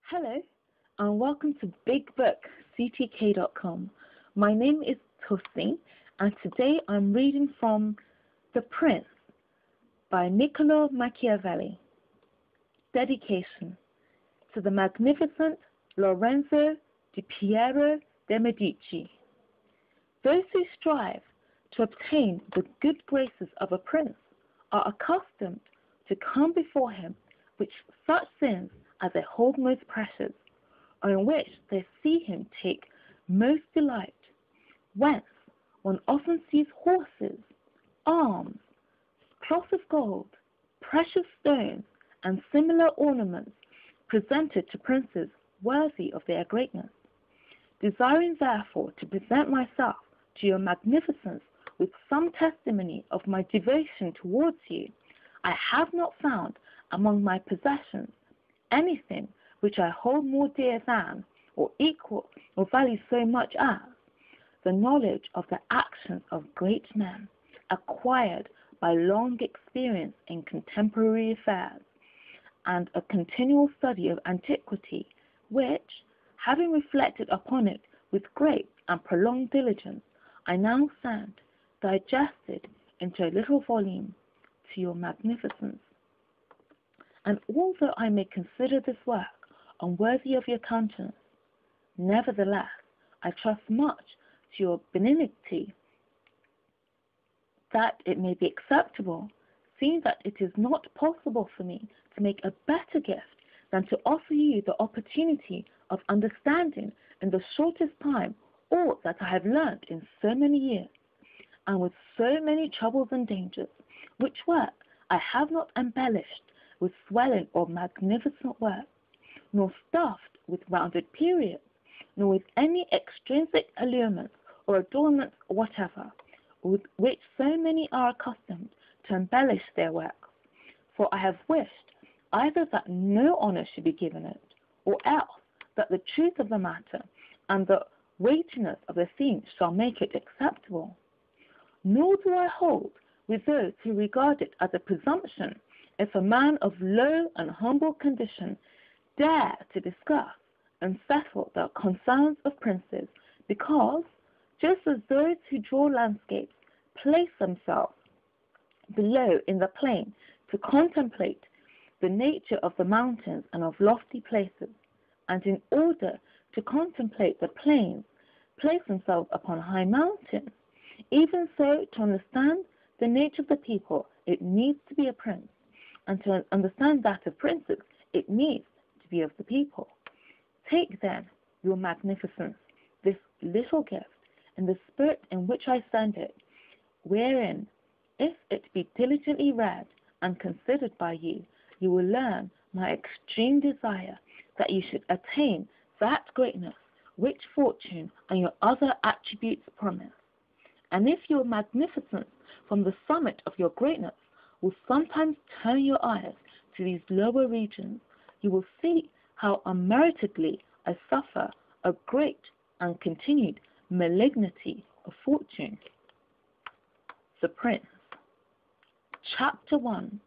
Hello, and welcome to Big Book CTK.com. My name is Tosin, and today I'm reading from The Prince by Niccolo Machiavelli. Dedication to the magnificent Lorenzo di Piero de' Medici. Those who strive to obtain the good graces of a prince are accustomed to come before him with such sins as they hold most precious, or in which they see him take most delight, whence one often sees horses, arms, cloth of gold, precious stones, and similar ornaments presented to princes worthy of their greatness. Desiring therefore to present myself to your magnificence with some testimony of my devotion towards you, I have not found among my possessions anything which I hold more dear than, or equal, or value so much as, the knowledge of the actions of great men, acquired by long experience in contemporary affairs, and a continual study of antiquity, which, having reflected upon it with great and prolonged diligence, I now send, digested into a little volume, to your magnificence. And although I may consider this work unworthy of your countenance, nevertheless I trust much to your benignity that it may be acceptable, seeing that it is not possible for me to make a better gift than to offer you the opportunity of understanding in the shortest time all that I have learnt in so many years, and with so many troubles and dangers, which work I have not embellished with swelling or magnificent work, nor stuffed with rounded periods, nor with any extrinsic allurements or adornments whatever, with which so many are accustomed to embellish their works. For I have wished either that no honour should be given it, or else that the truth of the matter and the weightiness of the theme shall make it acceptable. Nor do I hold with those who regard it as a presumption if a man of low and humble condition dare to discuss and settle the concerns of princes, because, just as those who draw landscapes place themselves below in the plain to contemplate the nature of the mountains and of lofty places, and in order to contemplate the plains place themselves upon high mountains, even so to understand the nature of the people it needs to be a prince, and to understand that of princes, it needs to be of the people. Take then, your magnificence, this little gift, in the spirit in which I send it, wherein, if it be diligently read and considered by you, you will learn my extreme desire that you should attain that greatness which fortune and your other attributes promise. And if your magnificence from the summit of your greatness will sometimes turn your eyes to these lower regions, you will see how unmeritedly I suffer a great and continued malignity of fortune. The Prince. Chapter 1.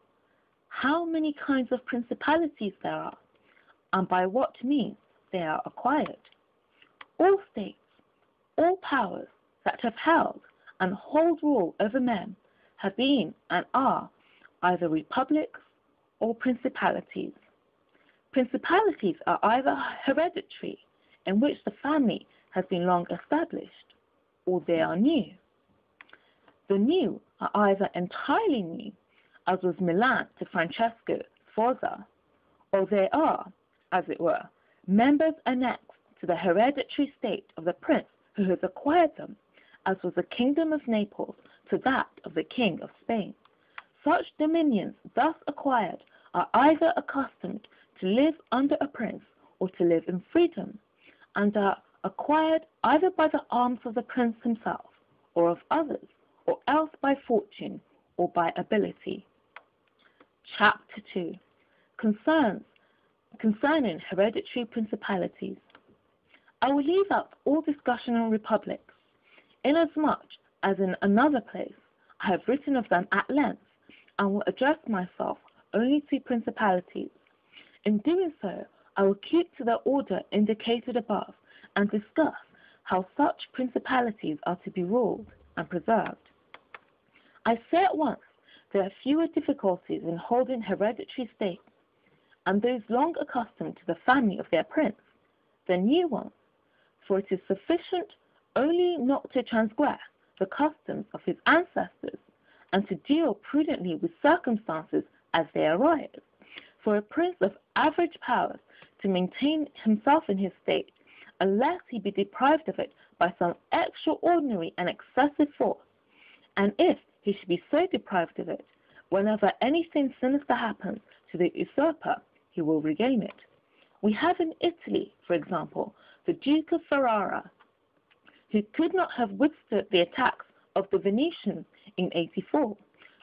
How many kinds of principalities there are, and by what means they are acquired. All states, all powers that have held and hold rule over men have been and are either republics or principalities. Principalities are either hereditary, in which the family has been long established, or they are new. The new are either entirely new, as was Milan to Francesco Sforza, or they are, as it were, members annexed to the hereditary state of the prince who has acquired them, as was the kingdom of Naples to that of the king of Spain. Such dominions thus acquired are either accustomed to live under a prince or to live in freedom, and are acquired either by the arms of the prince himself or of others, or else by fortune or by ability. Chapter 2. Concerning hereditary principalities. I will leave out all discussion on republics, inasmuch as in another place I have written of them at length, and will address myself only to principalities. In doing so, I will keep to the order indicated above and discuss how such principalities are to be ruled and preserved. I say at once there are fewer difficulties in holding hereditary states, and those long accustomed to the family of their prince, than new ones, for it is sufficient only not to transgress the customs of his ancestors, and to deal prudently with circumstances as they arise. For a prince of average powers to maintain himself in his state, unless he be deprived of it by some extraordinary and excessive force, and if he should be so deprived of it, whenever anything sinister happens to the usurper, he will regain it. We have in Italy, for example, the Duke of Ferrara, who could not have withstood the attacks of the Venetians in 84,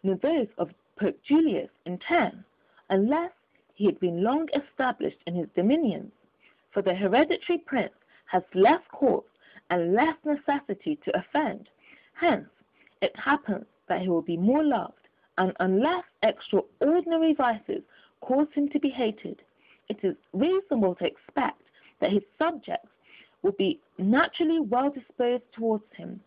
nor those of Pope Julius in 10, unless he had been long established in his dominions. For the hereditary prince has less cause and less necessity to offend. Hence, it happens that he will be more loved, and unless extraordinary vices cause him to be hated, it is reasonable to expect that his subjects will be naturally well disposed towards him,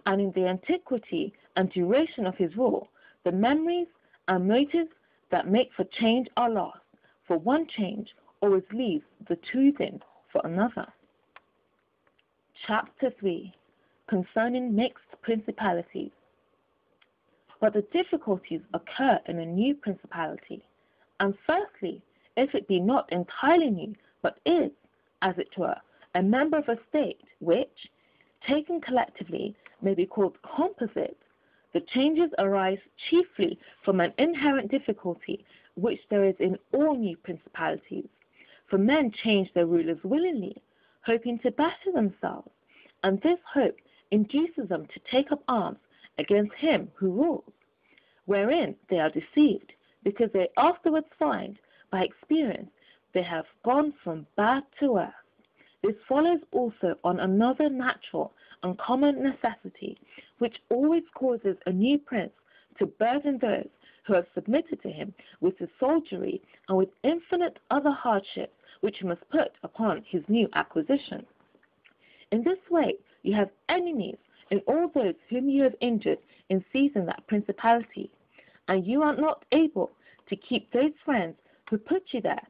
and in the antiquity and duration of his rule, the memories and motives that make for change are lost, for one change always leaves the truthing for another. Chapter 3. Concerning mixed principalities. But the difficulties occur in a new principality, and firstly, if it be not entirely new, but is, as it were, a member of a state which, taken collectively, may be called composite, the changes arise chiefly from an inherent difficulty which there is in all new principalities. For men change their rulers willingly, hoping to better themselves, and this hope induces them to take up arms against him who rules, wherein they are deceived, because they afterwards find, by experience, they have gone from bad to worse. This follows also on another natural and common necessity, which always causes a new prince to burden those who have submitted to him with his soldiery and with infinite other hardships which he must put upon his new acquisition. In this way, you have enemies in all those whom you have injured in seizing that principality, and you are not able to keep those friends who put you there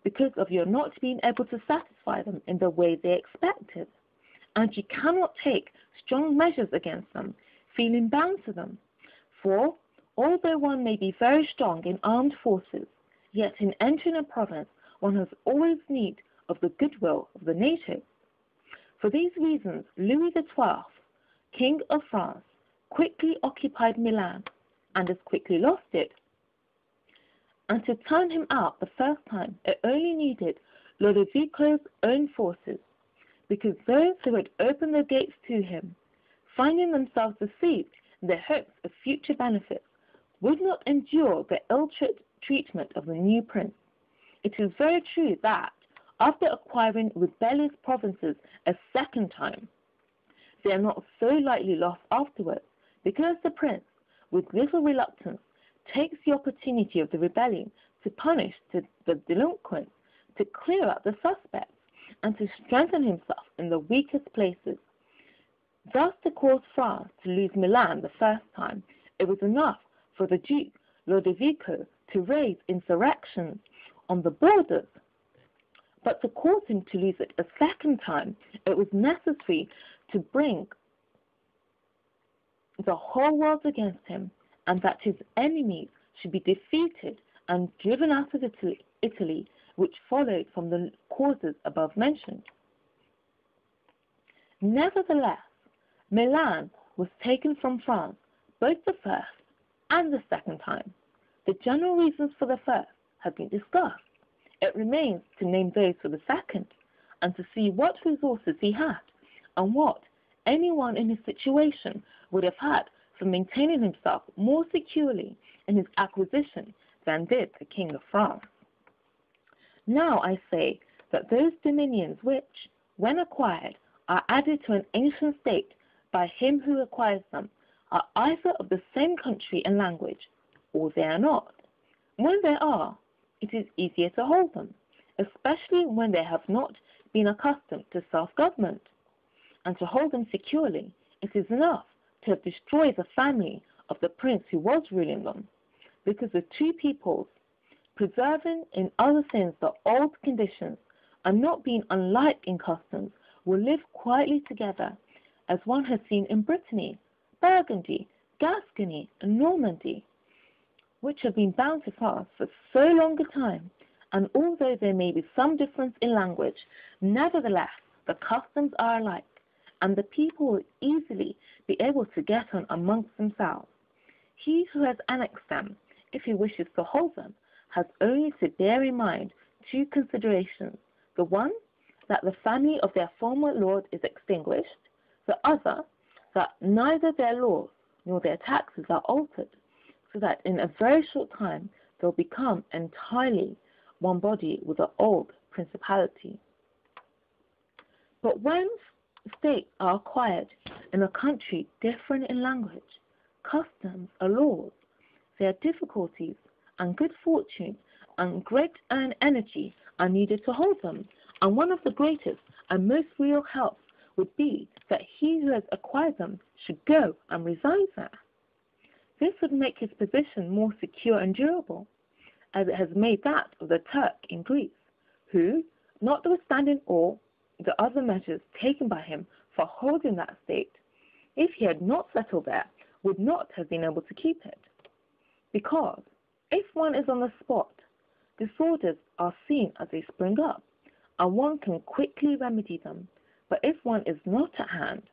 because of your not being able to satisfy them in the way they expected, and you cannot take strong measures against them, feeling bound to them. For, although one may be very strong in armed forces, yet in entering a province one has always need of the goodwill of the natives. For these reasons, Louis XII, King of France, quickly occupied Milan, and as quickly lost it. And to turn him out the first time, it only needed Lodovico's own forces, because those who had opened the gates to him, finding themselves deceived in their hopes of future benefits, would not endure the ill treatment of the new prince. It is very true that, after acquiring rebellious provinces a second time, they are not so lightly lost afterwards, because the prince, with little reluctance, takes the opportunity of the rebellion to punish the delinquents, to clear out the suspects, and to strengthen himself in the weakest places. Thus, to cause France to lose Milan the first time, it was enough for the Duke Lodovico to raise insurrections on the borders. But to cause him to lose it a second time, it was necessary to bring the whole world against him, and that his enemies should be defeated and driven out of Italy, which followed from the causes above mentioned. Nevertheless, Milan was taken from France both the first and the second time. The general reasons for the first have been discussed. It remains to name those for the second, and to see what resources he had, and what anyone in his situation would have had for maintaining himself more securely in his acquisition than did the King of France. Now I say that those dominions which, when acquired, are added to an ancient state by him who acquires them, are either of the same country and language, or they are not. When they are, it is easier to hold them, especially when they have not been accustomed to self-government. And to hold them securely, it is enough to have destroyed the family of the prince who was ruling them, because the two peoples, preserving in other things the old conditions and not being unlike in customs, will live quietly together, as one has seen in Brittany, Burgundy, Gascony, and Normandy, which have been bound to fast for so long a time. And although there may be some difference in language, nevertheless the customs are alike, and the people will easily be able to get on amongst themselves. He who has annexed them, if he wishes to hold them, has only to bear in mind two considerations: the one, that the family of their former lord is extinguished; the other, that neither their laws nor their taxes are altered, so that in a very short time they'll become entirely one body with the old principality. But when states are acquired in a country different in language, customs, or laws, their difficulties and good fortune and great energy are needed to hold them, and one of the greatest and most real helps would be that he who has acquired them should go and reside there. This would make his position more secure and durable, as it has made that of the Turk in Greece, who, notwithstanding all the other measures taken by him for holding that state, if he had not settled there, would not have been able to keep it. Because if one is on the spot, disorders are seen as they spring up, and one can quickly remedy them. But if one is not at hand,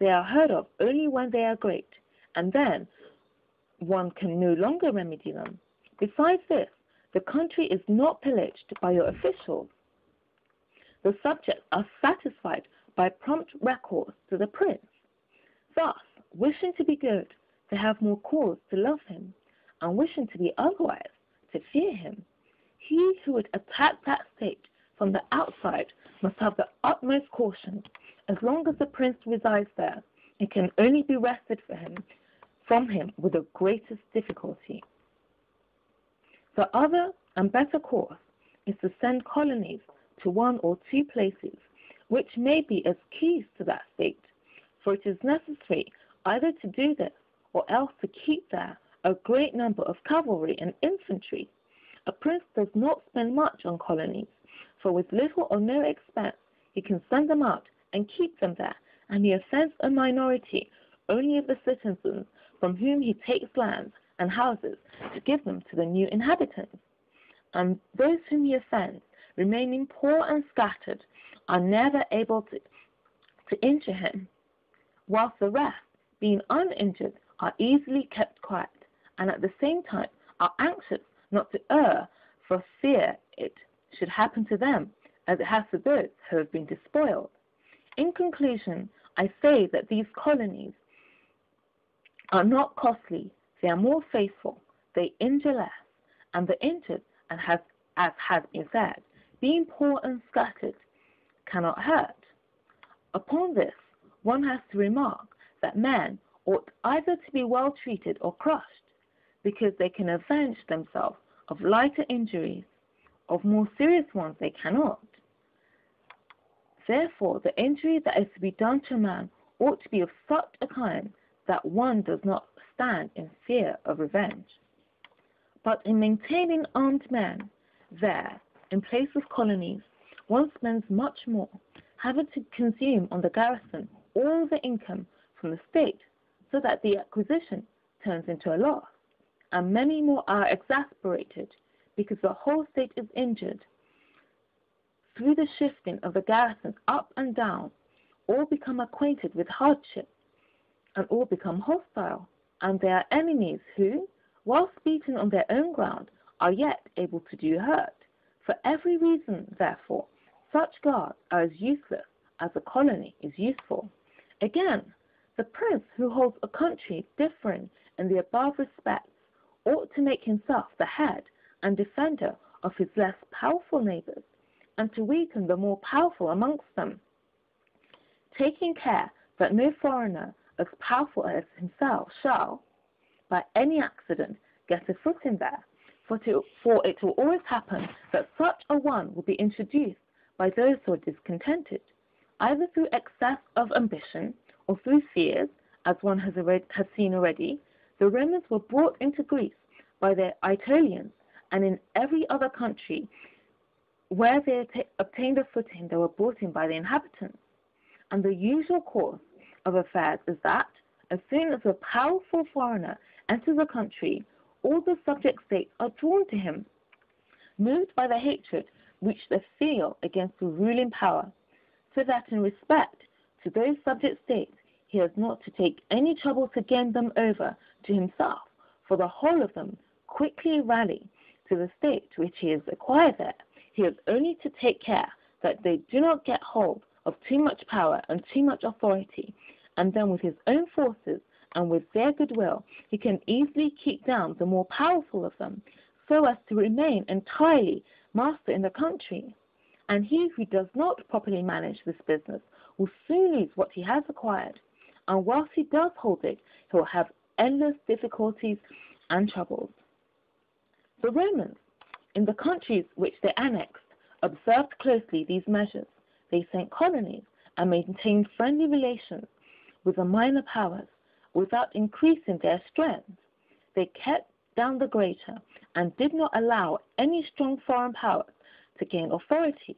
they are heard of only when they are great, and then one can no longer remedy them. Besides this, the country is not pillaged by your officials. The subjects are satisfied by prompt recourse to the prince. Thus, wishing to be good, they have more cause to love him, and wishing to be otherwise, to fear him. He who would attack that state from the outside must have the utmost caution. As long as the prince resides there, it can only be wrested from him with the greatest difficulty. The other and better course is to send colonies to one or two places which may be as keys to that state, for it is necessary either to do this or else to keep there a great number of cavalry and infantry. A prince does not spend much on colonies, for with little or no expense he can send them out and keep them there, and he offends a minority only of the citizens from whom he takes lands and houses to give them to the new inhabitants. And those whom he offends, remaining poor and scattered, are never able to injure him, whilst the rest, being uninjured, are easily kept quiet, and at the same time are anxious not to err for fear it should happen to them, as it has to those who have been despoiled. In conclusion, I say that these colonies are not costly, they are more faithful, they injure less, and the injured, and as has been said, being poor and scattered, cannot hurt. Upon this, one has to remark that men ought either to be well treated or crushed, because they can avenge themselves of lighter injuries, of more serious ones they cannot. Therefore, the injury that is to be done to a man ought to be of such a kind that one does not stand in fear of revenge. But in maintaining armed men there, in place of colonies, one spends much more, having to consume on the garrison all the income from the state, so that the acquisition turns into a loss, and many more are exasperated, because the whole state is injured. Through the shifting of the garrison up and down, all become acquainted with hardship, and all become hostile, and they are enemies who, whilst beaten on their own ground, are yet able to do hurt. For every reason, therefore, such guards are as useless as a colony is useful. Again, the prince who holds a country differing in the above respects ought to make himself the head and defender of his less powerful neighbors, and to weaken the more powerful amongst them, taking care that no foreigner as powerful as himself shall, by any accident, get a foot in there, for it will always happen that such a one will be introduced by those who are discontented, either through excess of ambition or through fears, as one has seen already. The Romans were brought into Greece by their Aetolians, and in every other country where they obtained a footing, they were brought in by the inhabitants. And the usual course of affairs is that, as soon as a powerful foreigner enters a country, all the subject states are drawn to him, moved by the hatred which they feel against the ruling power, so that in respect to those subject states he has not to take any trouble to gain them over to himself, for the whole of them quickly rally to the state which he has acquired there. He has only to take care that they do not get hold of too much power and too much authority, and then with his own forces and with their goodwill he can easily keep down the more powerful of them, so as to remain entirely master in the country. And he who does not properly manage this business will soon lose what he has acquired, and whilst he does hold it, he will have endless difficulties and troubles. The Romans, in the countries which they annexed, observed closely these measures. They sent colonies and maintained friendly relations with the minor powers without increasing their strength. They kept down the greater and did not allow any strong foreign powers to gain authority.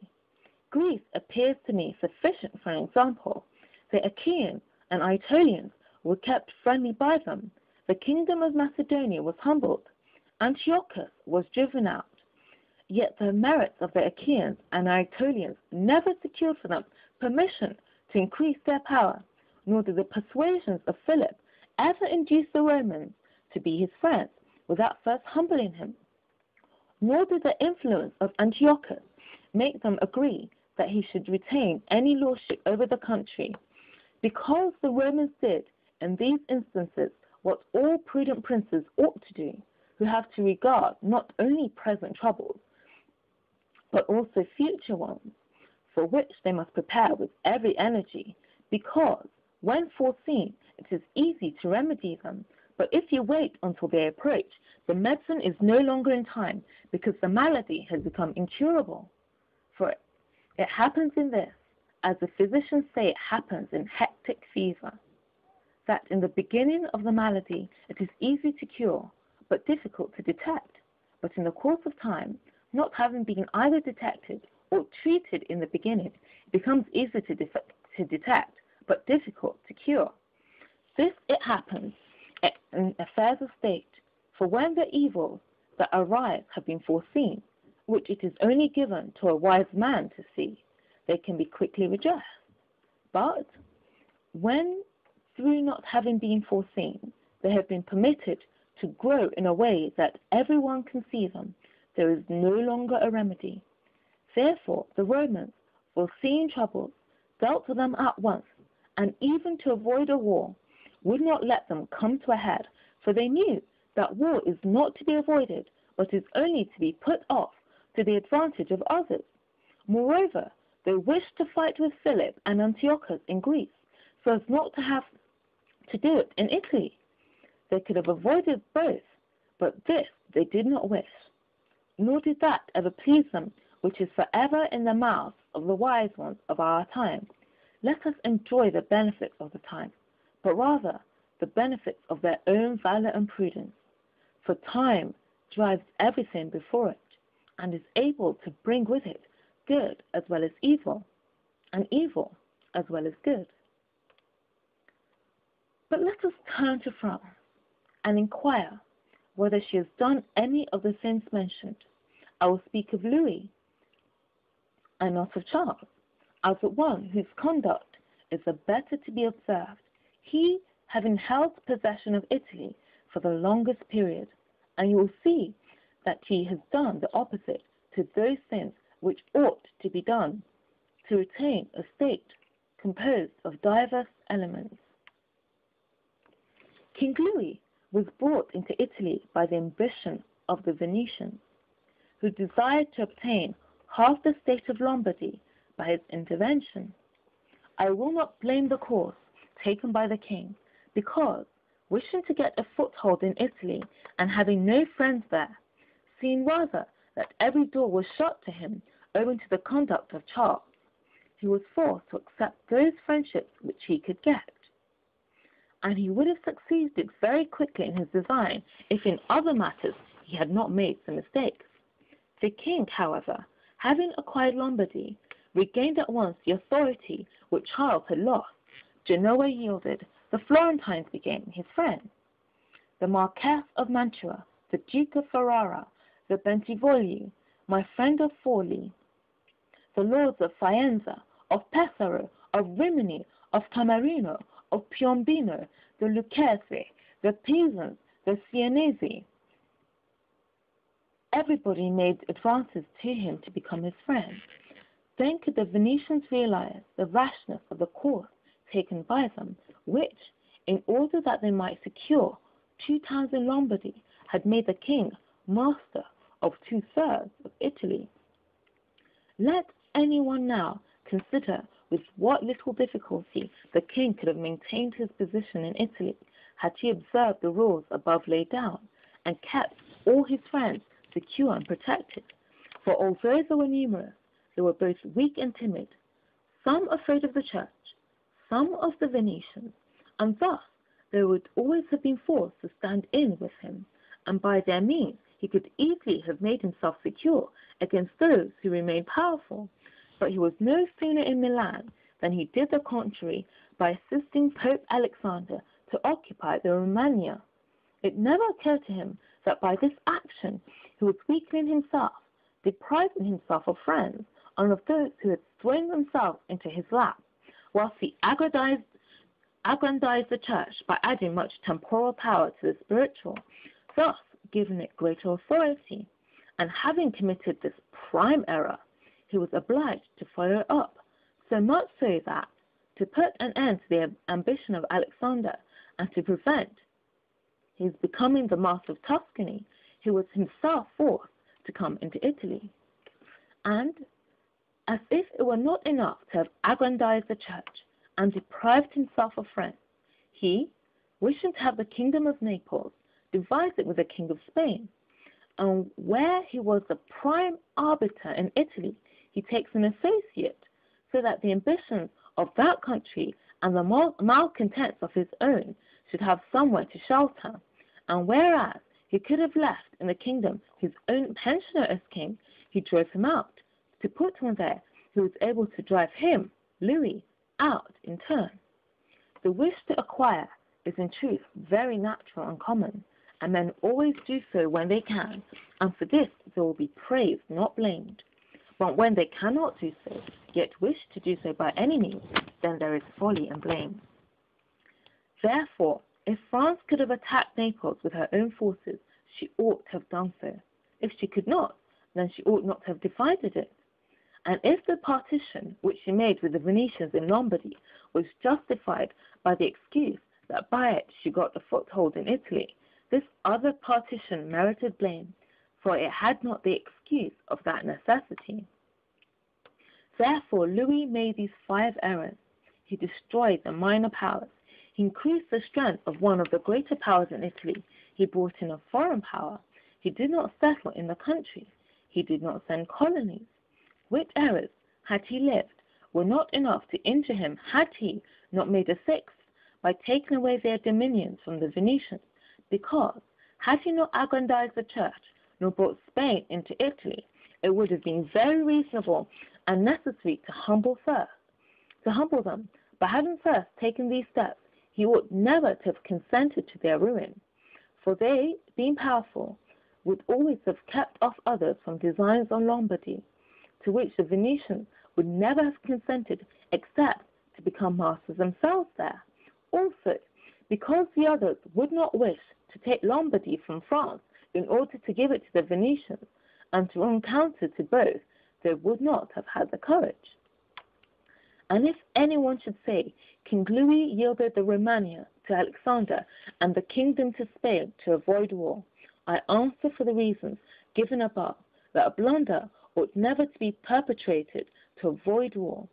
Greece appears to me sufficient for an example. The Achaeans and Aetolians were kept friendly by them. The kingdom of Macedonia was humbled. Antiochus was driven out. Yet the merits of the Achaeans and Aetolians never secured for them permission to increase their power, nor did the persuasions of Philip ever induce the Romans to be his friends without first humbling him. Nor did the influence of Antiochus make them agree that he should retain any lordship over the country, because the Romans did in these instances what all prudent princes ought to do, who have to regard not only present troubles, but also future ones, for which they must prepare with every energy, because, when foreseen, it is easy to remedy them. But if you wait until they approach, the medicine is no longer in time, because the malady has become incurable. For it happens in this, as the physicians say it happens in hectic fever, that in the beginning of the malady it is easy to cure, but difficult to detect. But in the course of time, not having been either detected or treated in the beginning, it becomes easy to detect, but difficult to cure. This it happens in affairs of state, for when the evils that arise have been foreseen, which it is only given to a wise man to see, they can be quickly redressed. But when, through not having been foreseen, they have been permitted to grow in a way that everyone can see them, there is no longer a remedy. Therefore, the Romans, foreseeing troubles, dealt with them at once, and even to avoid a war, would not let them come to a head, for they knew that war is not to be avoided, but is only to be put off to the advantage of others. Moreover, they wished to fight with Philip and Antiochus in Greece, so as not to have to do it in Italy. They could have avoided both, but this they did not wish. Nor did that ever please them, which is forever in the mouths of the wise ones of our time. Let us enjoy the benefits of the time, but rather the benefits of their own valor and prudence. For time drives everything before it, and is able to bring with it good as well as evil, and evil as well as good. But let us turn to France and inquire whether she has done any of the sins mentioned. I will speak of Louis and not of Charles, as of one whose conduct is the better to be observed, he having held possession of Italy for the longest period, and you will see that he has done the opposite to those sins which ought to be done to retain a state composed of diverse elements. King Louis was brought into Italy by the ambition of the Venetians, who desired to obtain half the state of Lombardy by his intervention. I will not blame the course taken by the king, because, wishing to get a foothold in Italy and having no friends there, seeing rather that every door was shut to him owing to the conduct of Charles, he was forced to accept those friendships which he could get. And he would have succeeded very quickly in his design if in other matters he had not made some mistakes. The king, however, having acquired Lombardy, regained at once the authority which Charles had lost. Genoa yielded, the Florentines became his friends. The Marquess of Mantua, the Duke of Ferrara, the Bentivogli, my friend of Forli, the lords of Faenza, of Pesaro, of Rimini, of Camerino, of Piombino, the Lucchese, the Pisans, the Sienese. Everybody made advances to him to become his friend. Then could the Venetians realize the rashness of the course taken by them, which, in order that they might secure 2 towns in Lombardy, had made the king master of 2/3 of Italy. Let anyone now consider with what little difficulty the king could have maintained his position in Italy had he observed the rules above laid down, and kept all his friends secure and protected. For although they were numerous, they were both weak and timid, some afraid of the church, some of the Venetians, and thus they would always have been forced to stand in with him, and by their means he could easily have made himself secure against those who remained powerful. But he was no sooner in Milan than he did the contrary by assisting Pope Alexander to occupy the Romagna. It never occurred to him that by this action he was weakening himself, depriving himself of friends and of those who had thrown themselves into his lap, whilst he aggrandized the church by adding much temporal power to the spiritual, thus giving it greater authority. And having committed this prime error, he was obliged to follow it up, so much so that, to put an end to the ambition of Alexander and to prevent his becoming the master of Tuscany, he was himself forced to come into Italy. And, as if it were not enough to have aggrandized the church and deprived himself of friends, he, wishing to have the kingdom of Naples, divided it with the king of Spain. And where he was the prime arbiter in Italy, he takes an associate, so that the ambitions of that country and the malcontents of his own should have somewhere to shelter. And whereas he could have left in the kingdom his own pensioner as king, he drove him out, to put one there who was able to drive him, Louis, out in turn. The wish to acquire is in truth very natural and common, and men always do so when they can, and for this they will be praised, not blamed. But when they cannot do so, yet wish to do so by any means, then there is folly and blame. Therefore, if France could have attacked Naples with her own forces, she ought to have done so. If she could not, then she ought not to have divided it. And if the partition which she made with the Venetians in Lombardy was justified by the excuse that by it she got a foothold in Italy, this other partition merited blame, for it had not the excuse of that necessity. Therefore Louis made these 5 errors. He destroyed the minor powers. He increased the strength of one of the greater powers in Italy. He brought in a foreign power. He did not settle in the country. He did not send colonies. Which errors, had he lived, were not enough to injure him had he not made a 6th by taking away their dominions from the Venetians, because, had he not aggrandized the church, nor brought Spain into Italy, it would have been very reasonable and necessary to humble them. But having first taken these steps, he ought never to have consented to their ruin, for they, being powerful, would always have kept off others from designs on Lombardy, to which the Venetians would never have consented except to become masters themselves there. Also, because the others would not wish to take Lombardy from France in order to give it to the Venetians, and to run counter to both, they would not have had the courage. And if anyone should say King Louis yielded the Romagna to Alexander and the kingdom to Spain to avoid war, I answer for the reasons given above that a blunder ought never to be perpetrated to avoid war,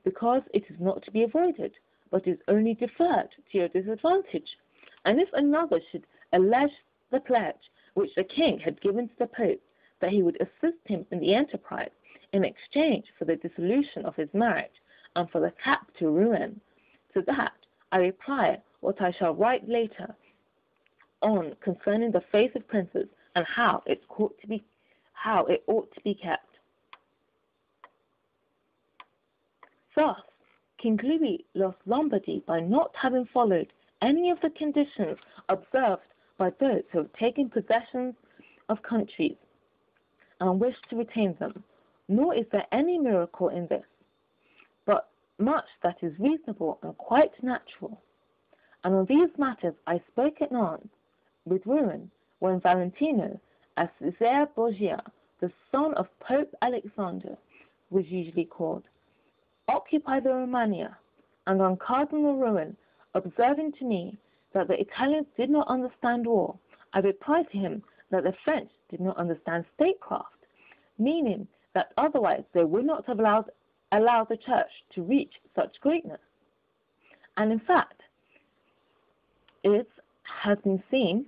because it is not to be avoided, but is only deferred to your disadvantage. And if another should allege the pledge which the king had given to the Pope, that he would assist him in the enterprise in exchange for the dissolution of his marriage and for the cap to ruin. To that I reply what I shall write later on concerning the faith of princes and how it ought to be kept. Thus, King Louis lost Lombardy by not having followed any of the conditions observed by those who have taken possession of countries and wish to retain them. Nor is there any miracle in this, but much that is reasonable and quite natural. And on these matters I spoke at Nantes with ruin when Valentino, as Cesare Borgia, the son of Pope Alexander, was usually called, occupied the Romagna, and on Cardinal Ruin, observing to me that the Italians did not understand war, I replied to him that the French did not understand statecraft, meaning that otherwise they would not have allowed the church to reach such greatness. And in fact, it has been seen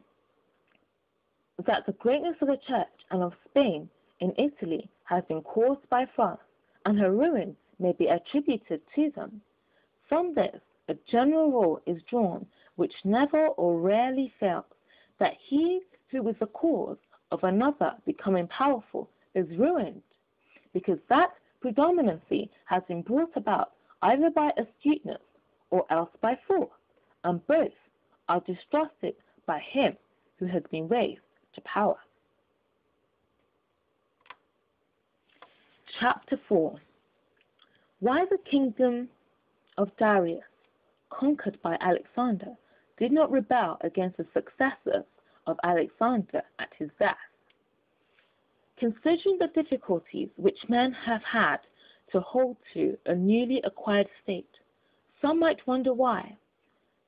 that the greatness of the church and of Spain in Italy has been caused by France, and her ruin may be attributed to them. From this, a general rule is drawn which never or rarely fails, that he who was the cause of another becoming powerful is ruined, because that predominancy has been brought about either by astuteness or else by force, and both are distrusted by him who has been raised to power. Chapter 4. Why the kingdom of Darius, conquered by Alexander, did not rebel against the successors of Alexander at his death. Considering the difficulties which men have had to hold to a newly acquired state, some might wonder why,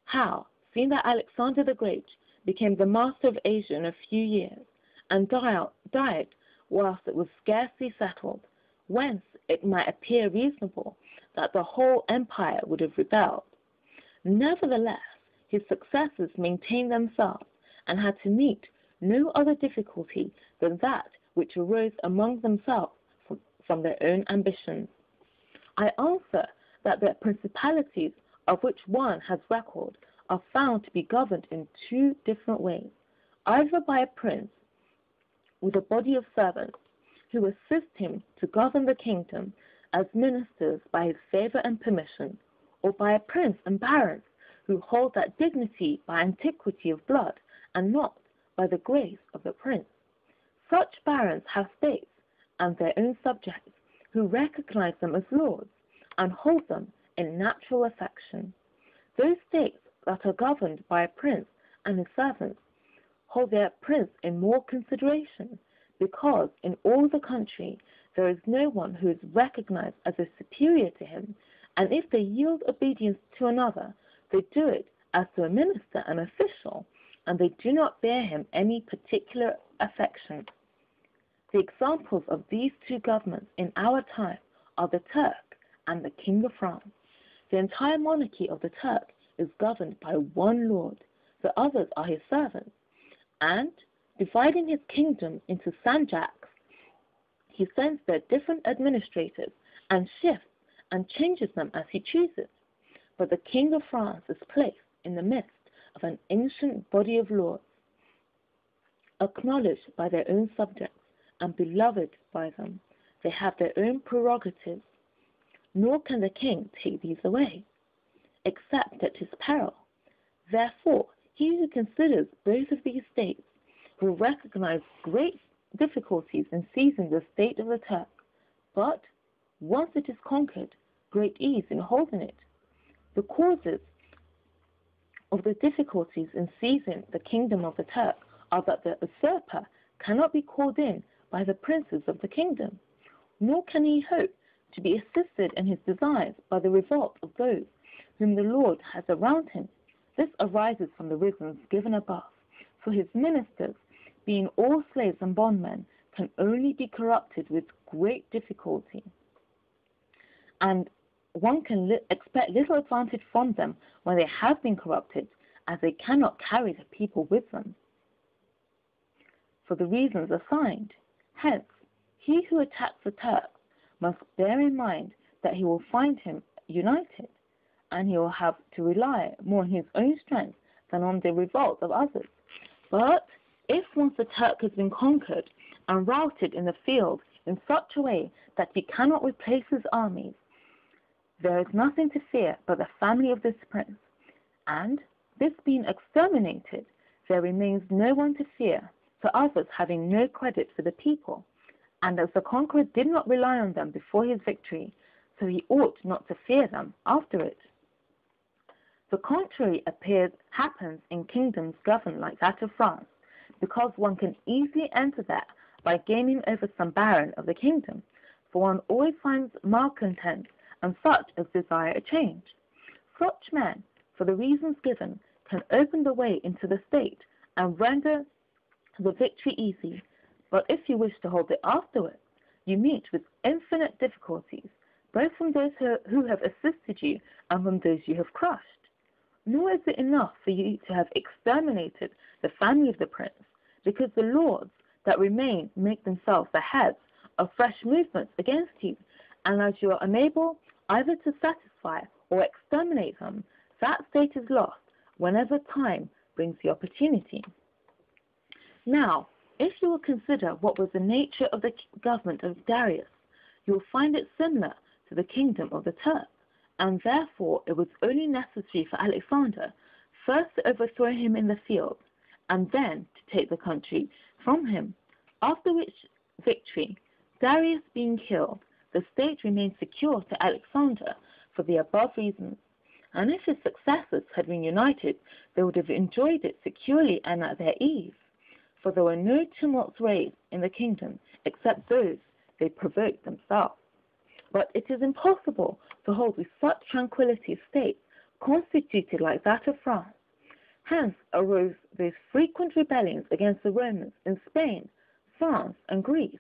how, seeing that Alexander the Great became the master of Asia in a few years, and died whilst it was scarcely settled, whence it might appear reasonable that the whole empire would have rebelled. Nevertheless, his successors maintained themselves and had to meet no other difficulty than that which arose among themselves from their own ambitions. I answer that the principalities of which one has record are found to be governed in two different ways, either by a prince with a body of servants who assist him to govern the kingdom as ministers by his favor and permission, or by a prince and barons who hold that dignity by antiquity of blood and not by the grace of the prince. Such barons have states and their own subjects who recognize them as lords and hold them in natural affection. Those states that are governed by a prince and his servants hold their prince in more consideration, because in all the country there is no one who is recognized as a superior to him, and if they yield obedience to another, they do it as to a minister and official, and they do not bear him any particular affection. The examples of these two governments in our time are the Turk and the King of France. The entire monarchy of the Turk is governed by one lord, the others are his servants, and, dividing his kingdom into sanjaks, he sends their different administrators and shifts and changes them as he chooses. But the King of France is placed in the midst of an ancient body of lords, acknowledged by their own subjects and beloved by them. They have their own prerogatives, nor can the king take these away, except at his peril. Therefore, he who considers both of these states will recognize great difficulties in seizing the state of the Turk, but, once it is conquered, great ease in holding it. The causes of the difficulties in seizing the kingdom of the Turk are that the usurper cannot be called in by the princes of the kingdom, nor can he hope to be assisted in his designs by the revolt of those whom the Lord has around him. This arises from the reasons given above, for his ministers, being all slaves and bondmen, can only be corrupted with great difficulty, and one can expect little advantage from them when they have been corrupted, as they cannot carry the people with them, for the reasons assigned. Hence, he who attacks the Turks must bear in mind that he will find him united, and he will have to rely more on his own strength than on the revolt of others. But if once the Turk has been conquered and routed in the field in such a way that he cannot replace his armies, there is nothing to fear but the family of this prince, and this being exterminated, there remains no one to fear, to others having no credit for the people. And as the conqueror did not rely on them before his victory, so he ought not to fear them after it. The contrary happens in kingdoms governed like that of France, because one can easily enter there by gaining over some baron of the kingdom, for one always finds malcontent and such as desire a change. Such men, for the reasons given, can open the way into the state and render the victory easy. But if you wish to hold it afterwards, you meet with infinite difficulties, both from those who have assisted you and from those you have crushed. Nor is it enough for you to have exterminated the family of the prince, because the lords that remain make themselves the heads of fresh movements against you, and as you are unable either to satisfy or exterminate them, that state is lost whenever time brings the opportunity. Now, if you will consider what was the nature of the government of Darius, you will find it similar to the kingdom of the Turks, and therefore it was only necessary for Alexander first to overthrow him in the field, and then to take the country from him, after which victory, Darius being killed, the state remained secure to Alexander for the above reasons, and if his successors had been united, they would have enjoyed it securely and at their ease, for there were no tumults raised in the kingdom except those they provoked themselves. But it is impossible to hold with such tranquility states constituted like that of France. Hence arose those frequent rebellions against the Romans in Spain, France, and Greece,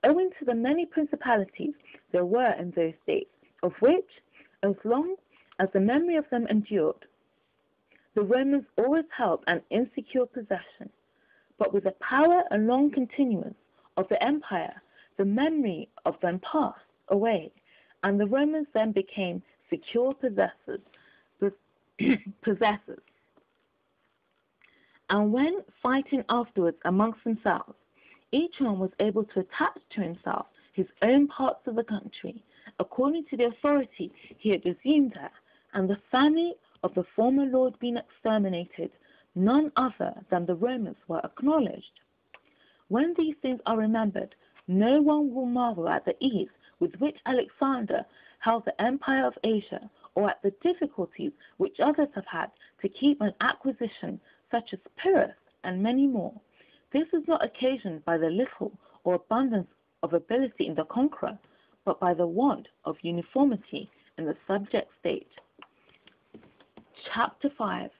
owing to the many principalities there were in those states, of which, as long as the memory of them endured, the Romans always held an insecure possession. But with the power and long continuance of the empire, the memory of them passed away, and the Romans then became secure possessors. And when fighting afterwards amongst themselves, each one was able to attach to himself his own parts of the country, according to the authority he had assumed there, and the family of the former lord being exterminated, none other than the Romans were acknowledged. When these things are remembered, no one will marvel at the ease with which Alexander held the empire of Asia, or at the difficulties which others have had to keep an acquisition such as Pyrrhus and many more. This is not occasioned by the little or abundance of ability in the conqueror, but by the want of uniformity in the subject state. Chapter 5.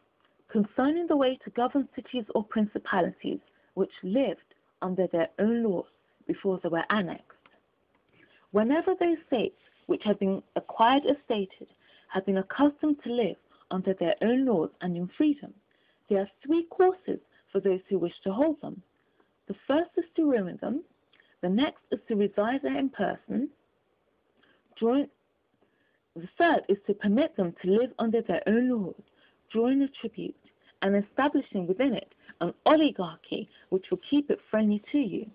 Concerning the way to govern cities or principalities which lived under their own laws before they were annexed. Whenever those states which had been acquired as stated had been accustomed to live under their own laws and in freedom, there are three courses for those who wish to hold them. The first is to ruin them, the next is to reside there in person, the third is to permit them to live under their own laws, drawing a tribute, and establishing within it an oligarchy which will keep it friendly to you.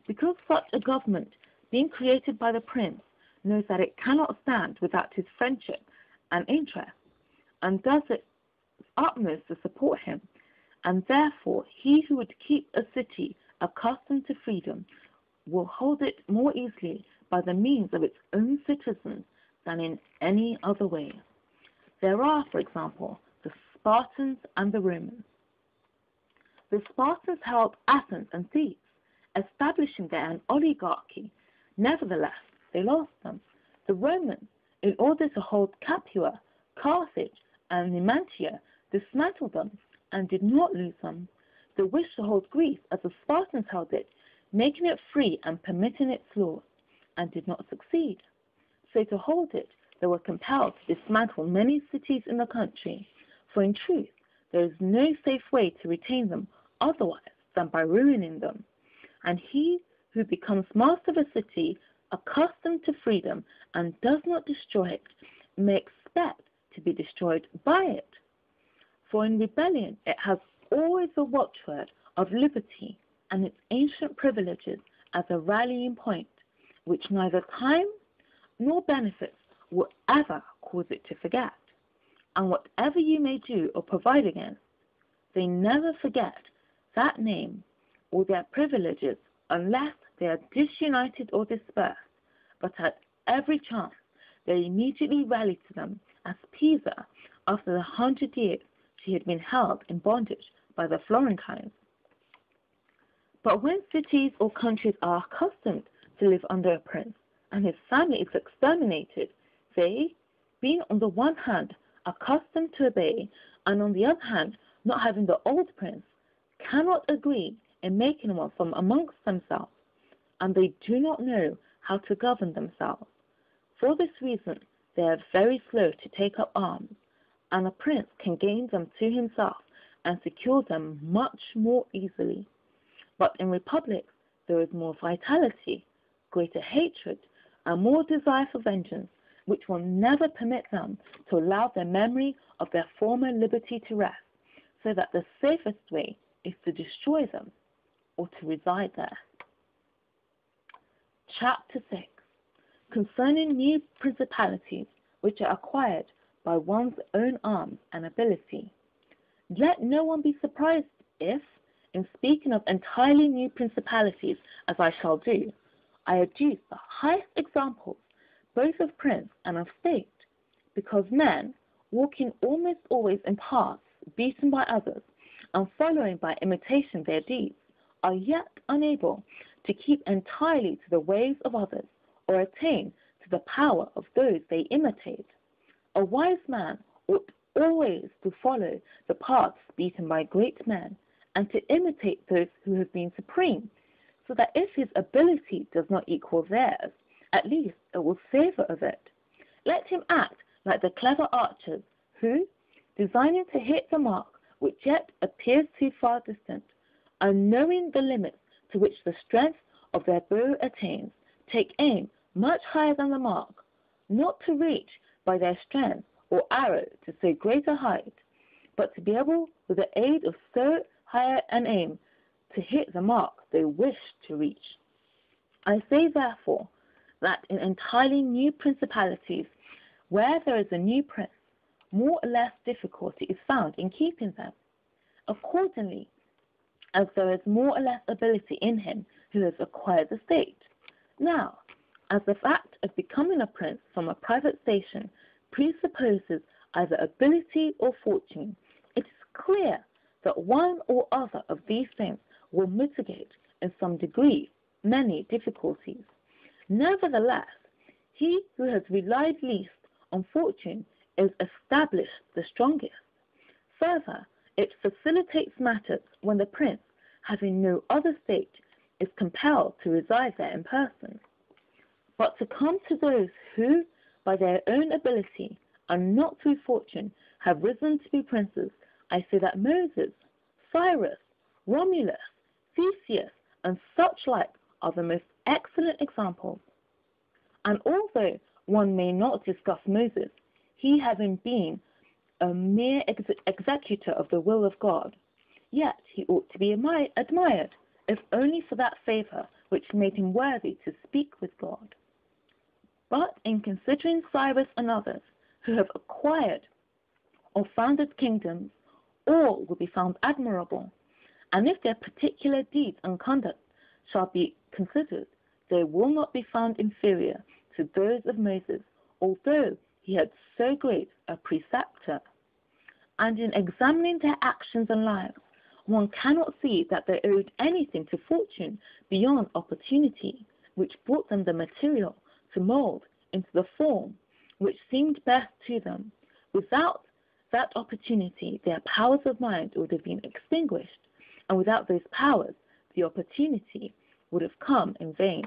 Because such a government, being created by the prince, knows that it cannot stand without his friendship and interest, and does its utmost to support him, and therefore he who would keep a city accustomed to freedom will hold it more easily by the means of its own citizens than in any other way. There are, for example, the Spartans and the Romans. The Spartans held Athens and Thebes, establishing there an oligarchy. Nevertheless, they lost them. The Romans, in order to hold Capua, Carthage, and Numantia, dismantled them and did not lose them. They wished to hold Greece as the Spartans held it, making it free and permitting its laws, and did not succeed. So to hold it, they were compelled to dismantle many cities in the country, for in truth there is no safe way to retain them otherwise than by ruining them. And he who becomes master of a city, accustomed to freedom, and does not destroy it, may expect to be destroyed by it. For in rebellion it has always the watchword of liberty and its ancient privileges as a rallying point, which neither time nor benefits will ever cause it to forget. And whatever you may do or provide against, they never forget that name or their privileges unless they are disunited or dispersed, but at every chance they immediately rally to them, as Pisa after the 100 years she had been held in bondage by the Florentines. But when cities or countries are accustomed to live under a prince, and his family is exterminated, they, being on the one hand accustomed to obey, and on the other hand not having the old prince, cannot agree in making one from amongst themselves, and they do not know how to govern themselves. For this reason they are very slow to take up arms, and a prince can gain them to himself and secure them much more easily. But in republics there is more vitality, greater hatred, and more desire for vengeance, which will never permit them to allow the memory of their former liberty to rest, so that the safest way is to destroy them or to reside there. Chapter 6. Concerning new principalities which are acquired by one's own arms and ability. Let no one be surprised if, in speaking of entirely new principalities, as I shall do, I adduce the highest examples both of prince and of state, because men, walking almost always in paths beaten by others, and following by imitation their deeds, are yet unable to keep entirely to the ways of others, or attain to the power of those they imitate. A wise man ought always to follow the paths beaten by great men, and to imitate those who have been supreme, so that if his ability does not equal theirs, at least it will savour of it. Let him act like the clever archers who, designing to hit the mark which yet appears too far distant, and knowing the limits to which the strength of their bow attains, take aim much higher than the mark, not to reach by their strength or arrow to so great a height, but to be able, with the aid of so high an aim, to hit the mark they wish to reach. I say, therefore, that in entirely new principalities, where there is a new prince, more or less difficulty is found in keeping them, accordingly as there is more or less ability in him who has acquired the state. Now, as the fact of becoming a prince from a private station presupposes either ability or fortune, it is clear that one or other of these things will mitigate in some degree many difficulties. Nevertheless, he who has relied least on fortune is established the strongest. Further, it facilitates matters when the prince, having no other state, is compelled to reside there in person. But to come to those who, by their own ability, and not through fortune, have risen to be princes, I say that Moses, Cyrus, Romulus, Theseus, and such like are the most excellent examples. And although one may not discuss Moses, he having been a mere executor of the will of God, yet he ought to be admired, if only for that favour which made him worthy to speak with God. But in considering Cyrus and others who have acquired or founded kingdoms, all will be found admirable, and if their particular deeds and conduct shall be considered, they will not be found inferior to those of Moses, although he had so great a preceptor. And in examining their actions and lives, one cannot see that they owed anything to fortune beyond opportunity, which brought them the material to mould into the form which seemed best to them. Without that opportunity, their powers of mind would have been extinguished, and without those powers, the opportunity would have come in vain.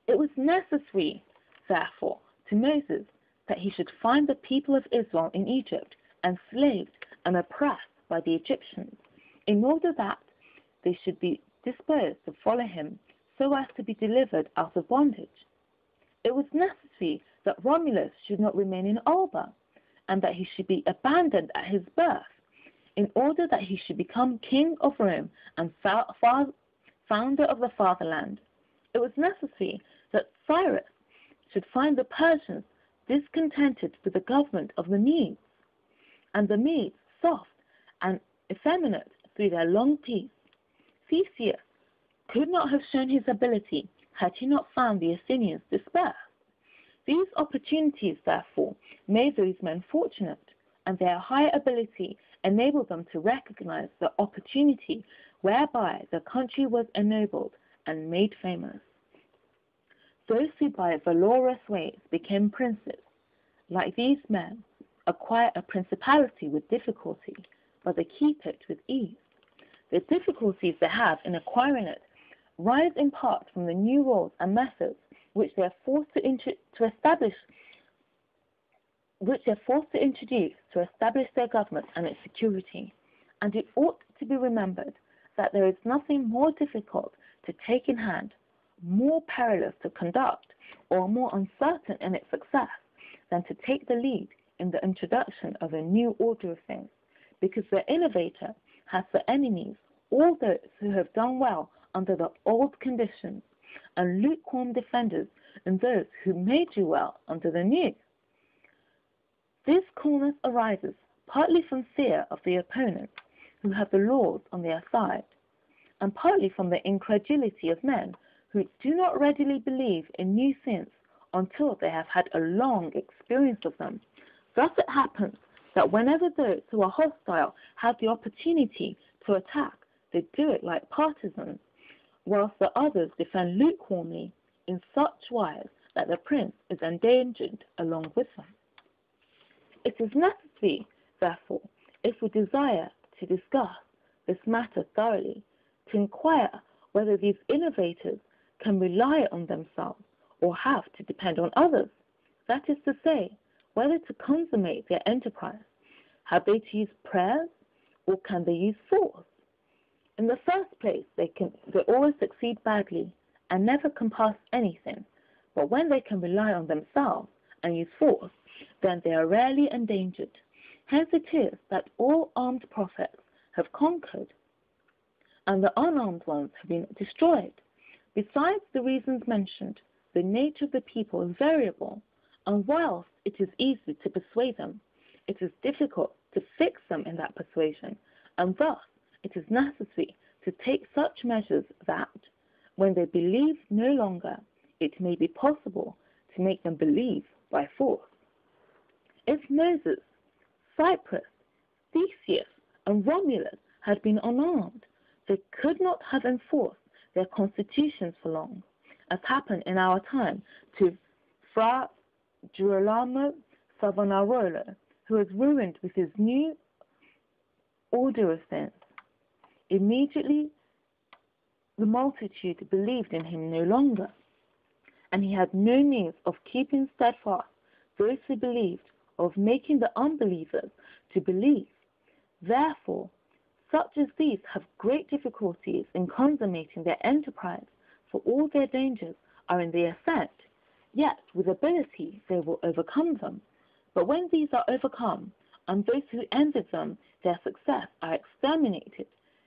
It was necessary, therefore, to Moses that he should find the people of Israel in Egypt, enslaved and oppressed by the Egyptians, in order that they should be disposed to follow him, so as to be delivered out of bondage. It was necessary that Romulus should not remain in Alba, and that he should be abandoned at his birth, in order that he should become king of Rome and founder of the fatherland. It was necessary that Cyrus should find the Persians discontented with the government of the Medes, and the Medes soft and effeminate through their long peace. Theseus could not have shown his ability had he not found the Athenians dispersed. These opportunities, therefore, made those men fortunate, and their high ability enabled them to recognize the opportunity whereby the country was ennobled and made famous. Those who by valorous ways became princes, like these men, acquire a principality with difficulty, but they keep it with ease. The difficulties they have in acquiring it rise in part from the new rules and methods which they are forced to introduce to establish their government and its security. And it ought to be remembered that there is nothing more difficult to take in hand, more perilous to conduct, or more uncertain in its success than to take the lead in the introduction of a new order of things, because the innovator has for enemies all those who have done well under the old conditions, and lukewarm defenders in those who may do well under the new. This coolness arises partly from fear of the opponents, who have the laws on their side, and partly from the incredulity of men who do not readily believe in new things until they have had a long experience of them. Thus it happens that whenever those who are hostile have the opportunity to attack, they do it like partisans, whilst the others defend lukewarmly in such wise that the prince is endangered along with them. It is necessary, therefore, if we desire to discuss this matter thoroughly, to inquire whether these innovators can rely on themselves or have to depend on others. That is to say, whether to consummate their enterprise, have they to use prayers or can they use force? In the first place, they always succeed badly and never compass anything, but when they can rely on themselves and use force, then they are rarely endangered. Hence it is that all armed prophets have conquered, and the unarmed ones have been destroyed. Besides the reasons mentioned, the nature of the people is variable, and whilst it is easy to persuade them, it is difficult to fix them in that persuasion, and thus it is necessary to take such measures that, when they believe no longer, it may be possible to make them believe by force. If Moses, Cyprus, Theseus, and Romulus had been unarmed, they could not have enforced their constitutions for long, as happened in our time to Fra Girolamo Savonarola, who was ruined with his new order of things. Immediately the multitude believed in him no longer, and he had no means of keeping steadfast those who believed, of making the unbelievers to believe. Therefore, such as these have great difficulties in consummating their enterprise, for all their dangers are in the ascent, yet with ability they will overcome them. But when these are overcome, and those who envied them their success are exterminated,